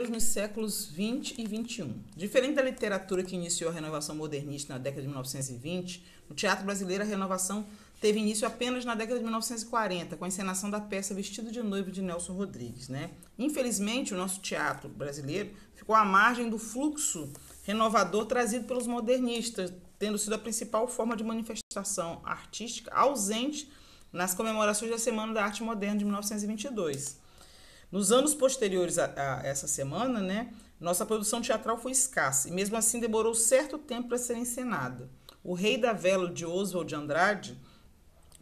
nos séculos XX e XXI. Diferente da literatura que iniciou a renovação modernista na década de 1920, no teatro brasileiro a renovação teve início apenas na década de 1940, com a encenação da peça Vestido de Noiva de Nelson Rodrigues. Infelizmente, o nosso teatro brasileiro ficou à margem do fluxo renovador trazido pelos modernistas, tendo sido a principal forma de manifestação artística ausente nas comemorações da Semana da Arte Moderna de 1922. Nos anos posteriores a essa semana, nossa produção teatral foi escassa e mesmo assim demorou certo tempo para ser encenada. O Rei da Vela, de Oswald de Andrade,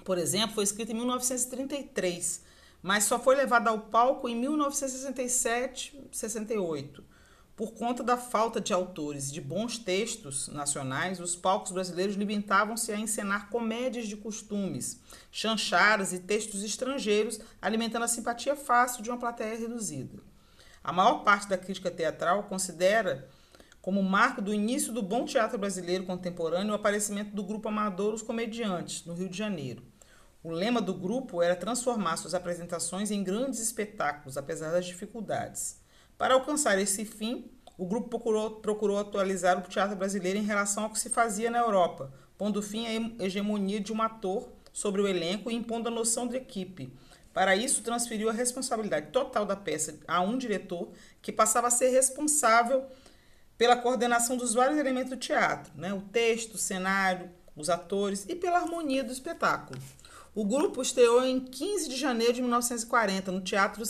por exemplo, foi escrito em 1933, mas só foi levado ao palco em 1967-68. Por conta da falta de autores e de bons textos nacionais, os palcos brasileiros limitavam-se a encenar comédias de costumes, chancharas e textos estrangeiros, alimentando a simpatia fácil de uma plateia reduzida. A maior parte da crítica teatral considera como marco do início do bom teatro brasileiro contemporâneo o aparecimento do grupo amador Os Comediantes, no Rio de Janeiro. O lema do grupo era transformar suas apresentações em grandes espetáculos, apesar das dificuldades. Para alcançar esse fim, o grupo procurou atualizar o teatro brasileiro em relação ao que se fazia na Europa, pondo fim à hegemonia de um ator sobre o elenco e impondo a noção de equipe. Para isso, transferiu a responsabilidade total da peça a um diretor que passava a ser responsável pela coordenação dos vários elementos do teatro, o texto, o cenário, os atores e pela harmonia do espetáculo. O grupo estreou em 15 de janeiro de 1940 no Teatro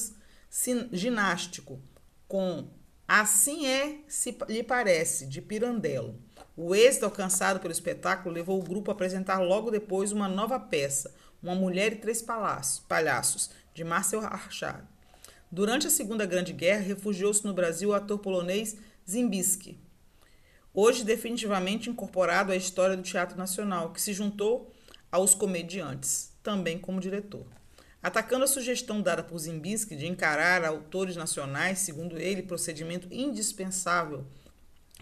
Ginástico, com Assim Se Lhe Parece, de Pirandello. O êxito alcançado pelo espetáculo levou o grupo a apresentar logo depois uma nova peça, Uma Mulher e Três Palhaços, de Marcel Archard. Durante a Segunda Grande Guerra, refugiou-se no Brasil o ator polonês Ziembicki, hoje definitivamente incorporado à história do Teatro Nacional, que se juntou aos Comediantes, também como diretor. Atacando a sugestão dada por Ziembicki de encarar autores nacionais, segundo ele, procedimento indispensável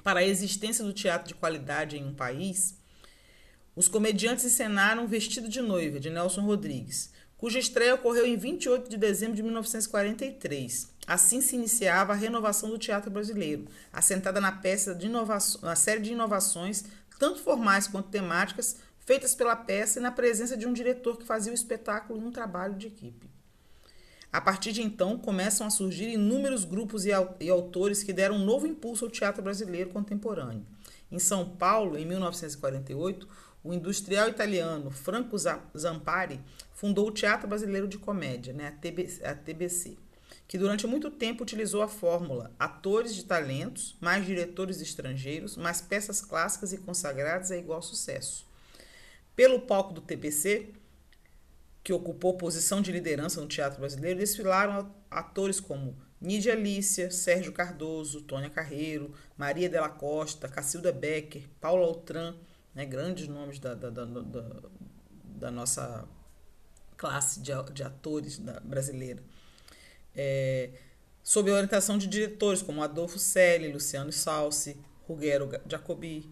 para a existência do teatro de qualidade em um país, os Comediantes encenaram Vestido de Noiva, de Nelson Rodrigues, cuja estreia ocorreu em 28 de dezembro de 1943. Assim se iniciava a renovação do teatro brasileiro, assentada na série de inovações, tanto formais quanto temáticas, feitas pela peça e na presença de um diretor que fazia o espetáculo em um trabalho de equipe. A partir de então, começam a surgir inúmeros grupos e autores que deram um novo impulso ao teatro brasileiro contemporâneo. Em São Paulo, em 1948, o industrial italiano Franco Zampari fundou o Teatro Brasileiro de Comédia, a TBC, que durante muito tempo utilizou a fórmula atores de talentos, mais diretores estrangeiros, mais peças clássicas e consagradas a igual sucesso. Pelo palco do TBC, que ocupou posição de liderança no teatro brasileiro, desfilaram atores como Nídia Lícia, Sérgio Cardoso, Tônia Carreiro, Maria Della Costa, Cacilda Becker, Paulo Altran, grandes nomes da nossa classe de atores brasileira. Sob a orientação de diretores como Adolfo Celi, Luciano Salsi, Ruggero Jacobi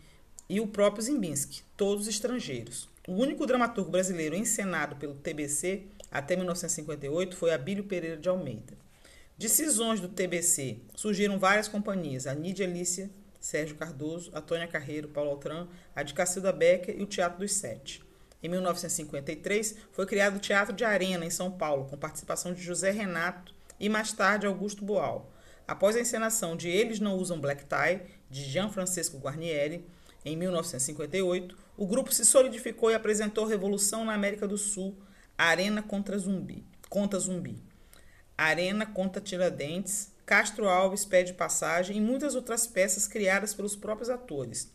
e o próprio Ziembicki, todos estrangeiros. O único dramaturgo brasileiro encenado pelo TBC até 1958 foi Abílio Pereira de Almeida. De cisões do TBC surgiram várias companhias, a Nídia Lícia, Sérgio Cardoso, a Tônia Carreiro, Paulo Altran, a de Cacilda Becker e o Teatro dos Sete. Em 1953 foi criado o Teatro de Arena, em São Paulo, com participação de José Renato e mais tarde Augusto Boal. Após a encenação de Eles Não Usam Black Tie, de Gian Francesco Guarnieri, em 1958, o grupo se solidificou e apresentou Revolução na América do Sul, Arena contra Zumbi, Arena contra Tiradentes, Castro Alves Pede Passagem e muitas outras peças criadas pelos próprios atores.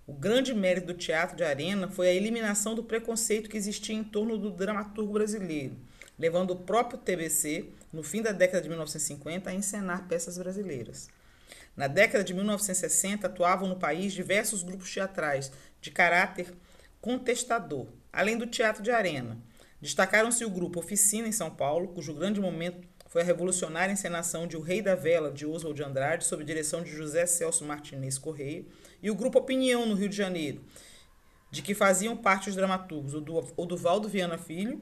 O grande mérito do Teatro de Arena foi a eliminação do preconceito que existia em torno do dramaturgo brasileiro, levando o próprio TBC, no fim da década de 1950, a encenar peças brasileiras. Na década de 1960, atuavam no país diversos grupos teatrais de caráter contestador, além do Teatro de Arena. Destacaram-se o grupo Oficina, em São Paulo, cujo grande momento foi a revolucionária encenação de O Rei da Vela, de Oswald de Andrade, sob direção de José Celso Martinez Correia, e o grupo Opinião, no Rio de Janeiro, de que faziam parte os dramaturgos Oduvaldo Viana Filho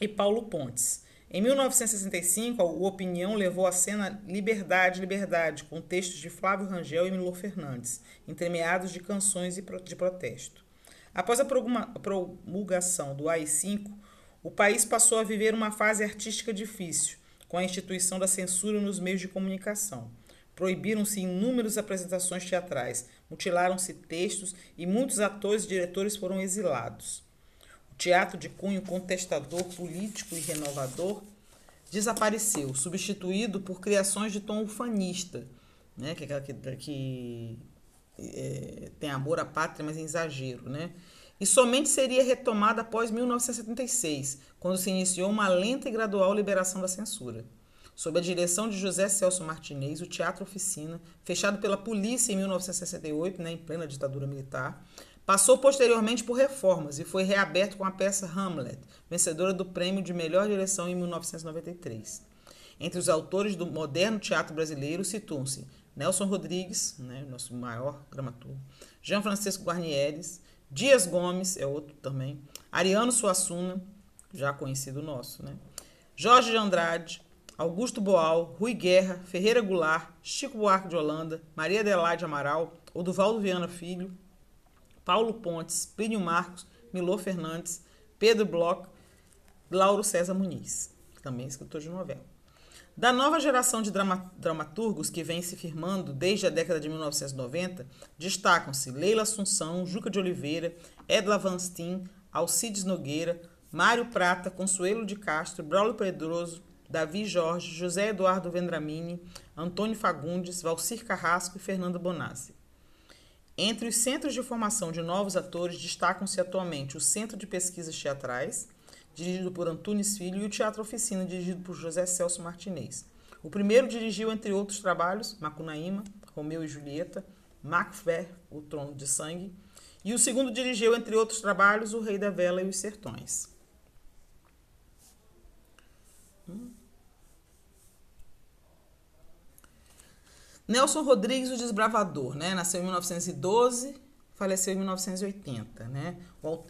e Paulo Pontes. Em 1965, o Opinião levou à cena Liberdade, Liberdade, com textos de Flávio Rangel e Milor Fernandes, entremeados de canções de protesto. Após a promulgação do AI-5, o país passou a viver uma fase artística difícil, com a instituição da censura nos meios de comunicação. Proibiram-se inúmeras apresentações teatrais, mutilaram-se textos e muitos atores e diretores foram exilados. O teatro de cunho contestador, político e renovador desapareceu, substituído por criações de tom ufanista, né, que tem amor à pátria, mas em exagero, né? E somente seria retomada após 1976, quando se iniciou uma lenta e gradual liberação da censura. Sob a direção de José Celso Martinez, o Teatro Oficina, fechado pela polícia em 1968, né, em plena ditadura militar, passou posteriormente por reformas e foi reaberto com a peça Hamlet, vencedora do prêmio de melhor direção em 1993. Entre os autores do moderno teatro brasileiro situam-se Nelson Rodrigues, né, nosso maior dramaturgo, Jean Francisco Guarnieres, Dias Gomes, é outro também, Ariano Suassuna, já conhecido nosso, né, Jorge de Andrade, Augusto Boal, Rui Guerra, Ferreira Goulart, Chico Buarque de Holanda, Maria Adelaide Amaral, Oduvaldo Viana Filho, Paulo Pontes, Plínio Marcos, Milor Fernandes, Pedro Bloch, Lauro César Muniz, também escritor de novela. Da nova geração de dramaturgos que vem se firmando desde a década de 1990, destacam-se Leila Assunção, Juca de Oliveira, Edla Van Steen, Alcides Nogueira, Mário Prata, Consuelo de Castro, Braulio Pedroso, Davi Jorge, José Eduardo Vendramini, Antônio Fagundes, Valcir Carrasco e Fernando Bonazzi. Entre os centros de formação de novos atores destacam-se atualmente o Centro de Pesquisas Teatrais, dirigido por Antunes Filho, e o Teatro Oficina, dirigido por José Celso Martinez. O primeiro dirigiu, entre outros trabalhos, Macunaíma, Romeu e Julieta, Macbeth, O Trono de Sangue, e o segundo dirigiu, entre outros trabalhos, O Rei da Vela e Os Sertões. Nelson Rodrigues, o Desbravador, né? Nasceu em 1912, faleceu em 1980, né?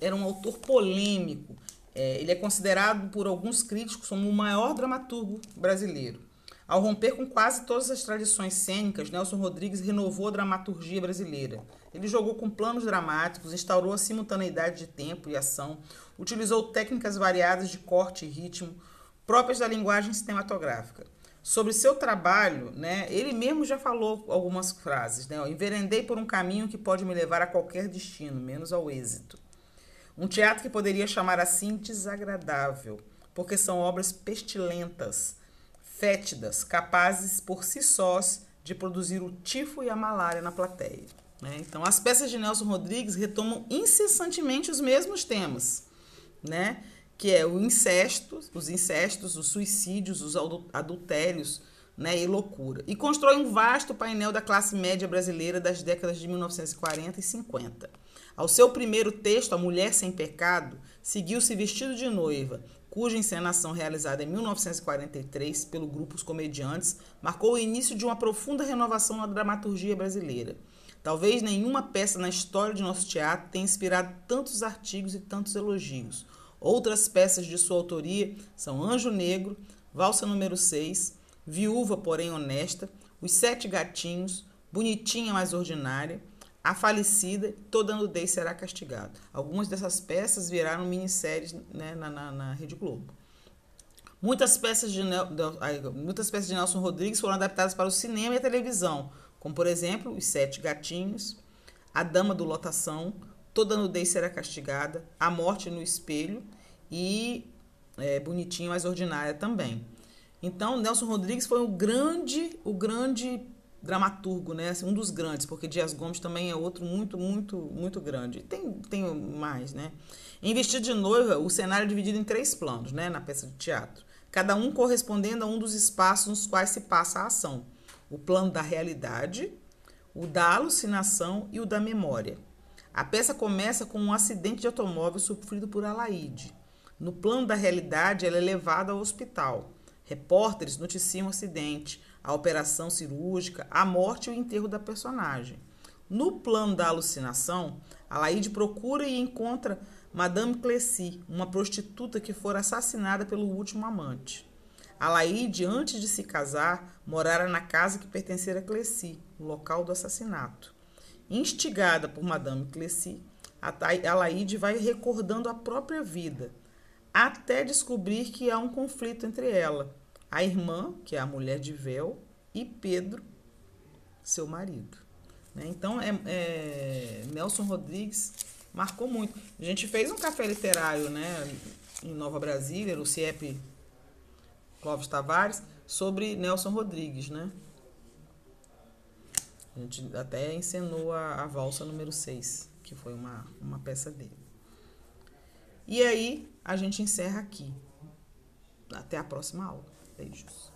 Era um autor polêmico. Ele é considerado por alguns críticos como o maior dramaturgo brasileiro. Ao romper com quase todas as tradições cênicas, Nelson Rodrigues renovou a dramaturgia brasileira. Ele jogou com planos dramáticos, instaurou a simultaneidade de tempo e ação, utilizou técnicas variadas de corte e ritmo, próprias da linguagem cinematográfica. Sobre seu trabalho, né, ele mesmo já falou algumas frases, né? Enverendei por um caminho que pode me levar a qualquer destino, menos ao êxito. Um teatro que poderia chamar assim desagradável, porque são obras pestilentas, fétidas, capazes por si sós de produzir o tifo e a malária na plateia, né? Então, as peças de Nelson Rodrigues retomam incessantemente os mesmos temas, né? Que é os incestos, os suicídios, os adultérios, né, e loucura. E constrói um vasto painel da classe média brasileira das décadas de 1940 e 50. Ao seu primeiro texto, A Mulher Sem Pecado, seguiu-se Vestido de Noiva, cuja encenação realizada em 1943 pelo grupo Os Comediantes marcou o início de uma profunda renovação na dramaturgia brasileira. Talvez nenhuma peça na história de nosso teatro tenha inspirado tantos artigos e tantos elogios. Outras peças de sua autoria são Anjo Negro, Valsa número 6, Viúva, porém honesta, Os Sete Gatinhos, Bonitinha, mas ordinária, A Falecida, Toda Nudez Será Castigada. Algumas dessas peças viraram minisséries, né, na Rede Globo. Muitas peças de Nelson Rodrigues foram adaptadas para o cinema e a televisão, como, por exemplo, Os Sete Gatinhos, A Dama do Lotação, Toda Nudez Será Castigada, A Morte no Espelho e Bonitinho, mas ordinária também. Então, Nelson Rodrigues foi o grande dramaturgo, né? Assim, um dos grandes, porque Dias Gomes também é outro muito grande. Tem mais, né? Em Vestido de Noiva, o cenário é dividido em 3 planos, né, na peça de teatro, cada um correspondendo a um dos espaços nos quais se passa a ação. O plano da realidade, o da alucinação e o da memória. A peça começa com um acidente de automóvel sofrido por Alaide. No plano da realidade, ela é levada ao hospital. Repórteres noticiam o acidente, a operação cirúrgica, a morte e o enterro da personagem. No plano da alucinação, Alaide procura e encontra Madame Cleci, uma prostituta que fora assassinada pelo último amante. Alaide, antes de se casar, morara na casa que pertencera a Cleci, o local do assassinato. Instigada por Madame Cleci, Alaide vai recordando a própria vida, até descobrir que há um conflito entre ela, a irmã, que é a mulher de véu, e Pedro, seu marido. Então, Nelson Rodrigues marcou muito. A gente fez um café literário, né, em Nova Brasília, no CIEP Clóvis Tavares, sobre Nelson Rodrigues, né? A gente até encenou a valsa número 6, que foi uma peça dele. E aí, a gente encerra aqui. Até a próxima aula. Beijos.